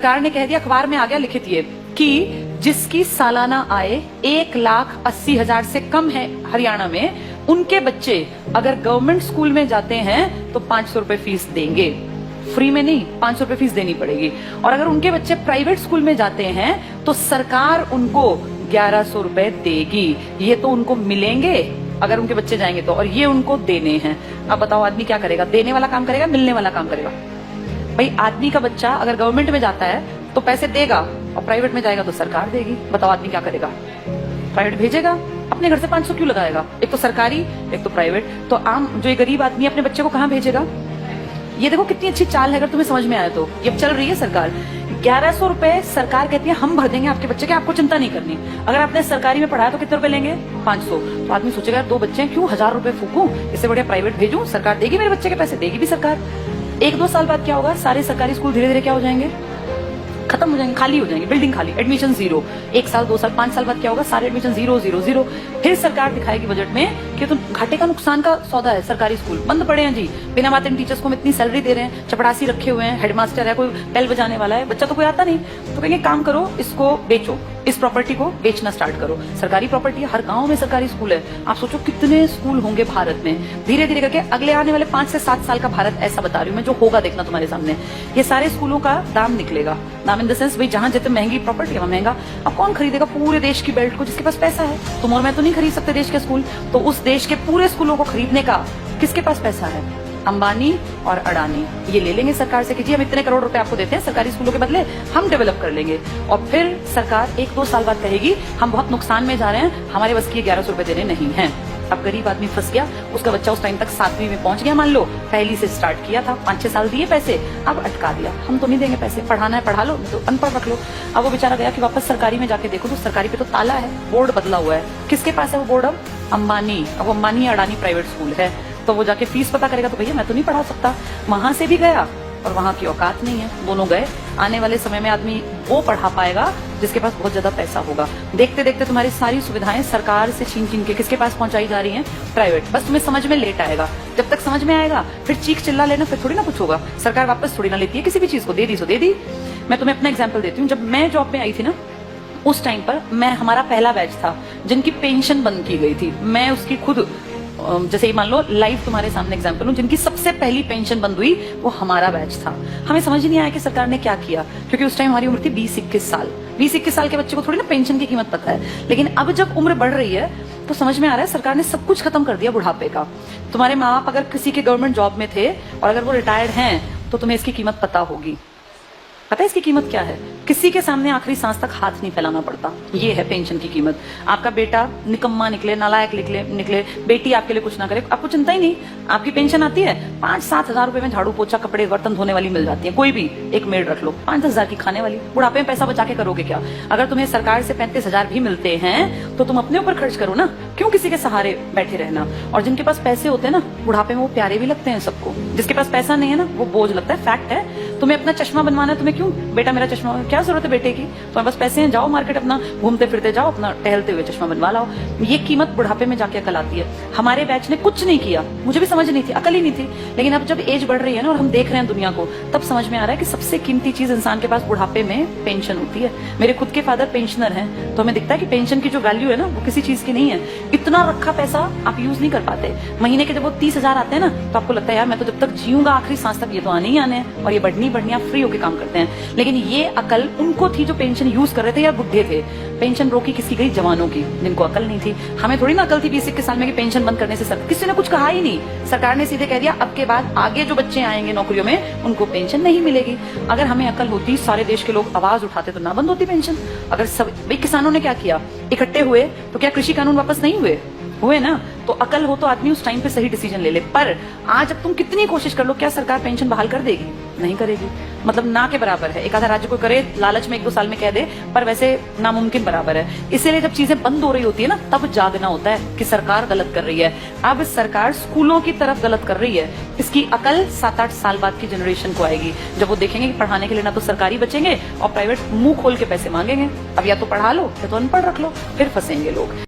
सरकार ने कह दिया, अखबार में आ गया लिखित ये कि जिसकी सालाना आय 1,80,000 से कम है हरियाणा में, उनके बच्चे अगर गवर्नमेंट स्कूल में जाते हैं तो 500 रुपए फीस देंगे। फ्री में नहीं, 500 रुपए फीस देनी पड़ेगी। और अगर उनके बच्चे प्राइवेट स्कूल में जाते हैं तो सरकार उनको 1100 रुपए देगी। ये तो उनको मिलेंगे अगर उनके बच्चे जाएंगे तो, और ये उनको देने हैं। अब बताओ आदमी क्या करेगा? देने वाला काम करेगा, मिलने वाला काम करेगा? भाई आदमी का बच्चा अगर गवर्नमेंट में जाता है तो पैसे देगा, और प्राइवेट में जाएगा तो सरकार देगी। बताओ आदमी क्या करेगा? प्राइवेट भेजेगा, अपने घर से 500 क्यों लगाएगा? एक तो सरकारी, एक तो प्राइवेट। तो आम जो ये गरीब आदमी अपने बच्चे को कहाँ भेजेगा? ये देखो कितनी अच्छी चाल है, अगर तुम्हें समझ में आए तो। ये चल रही है सरकार। 1100 रुपए सरकार कहती है हम भर देंगे आपके बच्चे के, आपको चिंता नहीं करनी। अगर आपने सरकारी में पढ़ाया तो कितने रुपए लेंगे? 500। तो आदमी सोचेगा 2 बच्चे हैं, क्यों 1000 रुपए फूकूं, इससे बढ़िया प्राइवेट भेजूं, सरकार देगी मेरे बच्चे के पैसे, देगी भी सरकार। 1-2 साल बाद क्या होगा? सारे सरकारी स्कूल धीरे धीरे क्या हो जाएंगे? खत्म हो जाएंगे, खाली हो जाएंगे, बिल्डिंग खाली, एडमिशन 0। 1 साल 2 साल 5 साल बाद क्या होगा? सारे एडमिशन 0 0 0। फिर सरकार दिखाएगी बजट में कि तो घाटे का नुकसान का सौदा है, सरकारी स्कूल बंद पड़े हैं जी, बिना बात इन टीचर्स को हम इतनी सैलरी दे रहे हैं, चपड़ासी रखे हुए हैं, हेडमास्टर है, कोई बेल बजाने वाला है, बच्चा तो कोई आता नहीं। तो कहेंगे काम करो, इसको बेचो, इस प्रॉपर्टी को बेचना स्टार्ट करो। सरकारी प्रॉपर्टी है, हर गांव में सरकारी स्कूल है। आप सोचो कितने स्कूल होंगे भारत में। धीरे धीरे करके अगले आने वाले 5 से 7 साल का भारत ऐसा बता रही हूँ मैं, जो होगा देखना तुम्हारे सामने। ये सारे स्कूलों का दाम निकलेगा, दाम इन द सेंस भाई जहां जितनी महंगी प्रॉपर्टी है वहां महंगा। अब कौन खरीदेगा पूरे देश की बेल्ट को? जिसके पास पैसा है। तुम और मैं तो नहीं खरीद सकते देश के स्कूल, तो उस देश के पूरे स्कूलों को खरीदने का किसके पास पैसा है? अंबानी और अडानी ये ले लेंगे सरकार से कि जी हम इतने करोड़ रुपए आपको देते हैं, सरकारी स्कूलों के बदले हम डेवलप कर लेंगे। और फिर सरकार 1-2 साल बाद कहेगी हम बहुत नुकसान में जा रहे हैं, हमारे बस की 1100 रुपए देने नहीं है। अब गरीब आदमी फंस गया, उसका बच्चा उस टाइम तक 7वीं में पहुंच गया, मान लो पहली से स्टार्ट किया था, 5-6 साल दिए पैसे, अब अटका दिया, हम तो नहीं देंगे पैसे, पढ़ाना है पढ़ा लो, तो अनपढ़ रख लो। अब वो बेचारा गया कि वापस सरकारी में जाके देखो तो सरकारी पे तो ताला है, बोर्ड बदला हुआ है। किसके पास है वो बोर्ड? अब अंबानी। अब अंबानी अडानी प्राइवेट स्कूल है, तो वो जाके फीस पता करेगा तो भैया मैं तो नहीं पढ़ा सकता। वहां से भी गया और वहां की औकात नहीं है, दोनों गए। आने वाले समय में आदमी वो पढ़ा पाएगा जिसके पास बहुत ज्यादा पैसा होगा। देखते देखते तुम्हारी सारी सुविधाएं सरकार से छीन छीन के किसके पास पहुंचाई जा रही हैं? प्राइवेट। बस तुम्हें समझ में लेट आएगा, जब तक समझ में आएगा फिर चीख चिल्ला लेना, फिर थोड़ी ना कुछ होगा। सरकार वापस थोड़ी ना लेती है किसी भी चीज को, दे दी सो दे दी। मैं तुम्हें अपना एग्जाम्पल देती हूँ। जब मैं जॉब में आई थी ना, उस टाइम पर हमारा पहला बैच था जिनकी पेंशन बंद की गई थी। मैं उसकी खुद, जैसे मान लो लाइव तुम्हारे सामने एग्जांपल हूं, जिनकी सबसे पहली पेंशन बंद हुई वो हमारा बैच था। हमें समझ नहीं आया कि सरकार ने क्या किया, क्योंकि उस टाइम हमारी उम्र थी 20-21 साल। 20-21 साल के बच्चे को थोड़ी ना पेंशन की कीमत पता है। लेकिन अब जब उम्र बढ़ रही है तो समझ में आ रहा है सरकार ने सब कुछ खत्म कर दिया बुढ़ापे का। तुम्हारे माँ बाप अगर किसी के गवर्नमेंट जॉब में थे और अगर वो रिटायर्ड हैं तो तुम्हें इसकी कीमत पता होगी। पता है इसकी कीमत क्या है? किसी के सामने आखिरी सांस तक हाथ नहीं फैलाना पड़ता। ये है पेंशन की कीमत। आपका बेटा निकम्मा निकले, नालायक निकले, बेटी आपके लिए कुछ ना करे, आपको चिंता ही नहीं। आपकी पेंशन आती है, 5-7 हजार रुपए में झाड़ू पोछा कपड़े बर्तन धोने वाली मिल जाती है। कोई भी एक मेड रख लो, 5-10 हजार की खाने वाली। बुढ़ापे में पैसा बचा के करोगे क्या? अगर तुम्हें सरकार से 35 हजार भी मिलते हैं तो तुम अपने ऊपर खर्च करो ना, क्यों किसी के सहारे बैठे रहना। और जिनके पास पैसे होते हैं ना, बुढ़ापे में वो प्यारे भी लगते हैं सबको। जिसके पास पैसा नहीं है ना, वो बोझ लगता है। फैक्ट है। तुम्हें अपना चश्मा बनवाना है, तुम्हें क्यों बेटा मेरा चश्मा, क्या जरूरत है बेटे की? तुम्हारे पास पैसे हैं, जाओ मार्केट, अपना घूमते फिरते जाओ, अपना टहलते हुए चश्मा बनवा लाओ। ये कीमत बुढ़ापे में जाके अकल आती है। हमारे बैच ने कुछ नहीं किया, मुझे भी समझ नहीं थी, अकल ही नहीं थी। लेकिन अब जब एज बढ़ रही है ना और हम देख रहे हैं दुनिया को, तब समझ में आ रहा है कि सबसे कीमती चीज इंसान के पास बुढ़ापे में पेंशन होती है। मेरे खुद के फादर पेंशनर हैं, तो हमें दिखता है कि पेंशन की जो वैल्यू है ना वो किसी चीज की नहीं है। इतना रखा पैसा आप यूज नहीं कर पाते। महीने के जब वो 30 हजार आते हैं ना, तो आपको लगता है यार मैं तो जब तक जीऊंगा आखिरी सांस तक ये तो आने ही आने हैं, और ये बढ़नी आप फ्री होकर काम करते हैं। लेकिन ये अकल उनको थी जो पेंशन यूज कर रहे थे या बुढ़े थे। पेंशन रोकी किसकी गई? जवानों की, जिनको अकल नहीं थी। हमें थोड़ी ना अकल थी 20-21 साल में कि पेंशन बंद करने से किसी ने कुछ कहा ही नहीं। सरकार ने सीधे कह दिया अब के बाद आगे जो बच्चे आएंगे नौकरियों में उनको पेंशन नहीं मिलेगी। अगर हमें अकल होती, सारे देश के लोग आवाज उठाते तो ना बंद होती पेंशन। अगर सब भाई किसानों ने क्या किया, इकट्ठे हुए तो क्या कृषि कानून वापस नहीं हुए ना? तो अकल हो तो आदमी उस टाइम पे सही डिसीजन ले ले। पर आज अब तुम कितनी कोशिश कर लो, क्या सरकार पेंशन बहाल कर देगी? नहीं करेगी। मतलब ना के बराबर है। एक आधा राज्य को करे, लालच में 1-2 साल में कह दे, पर वैसे नामुमकिन बराबर है। इसीलिए जब चीजें बंद हो रही होती है ना, तब जागना होता है कि सरकार गलत कर रही है। अब सरकार स्कूलों की तरफ गलत कर रही है। इसकी अकल 7-8 साल बाद की जनरेशन को आएगी, जब वो देखेंगे कि पढ़ाने के लिए ना तो सरकारी बचेंगे और प्राइवेट मुंह खोल के पैसे मांगेंगे। अब या तो पढ़ा लो या तो अनपढ़ रख लो, फिर फंसेंगे लोग।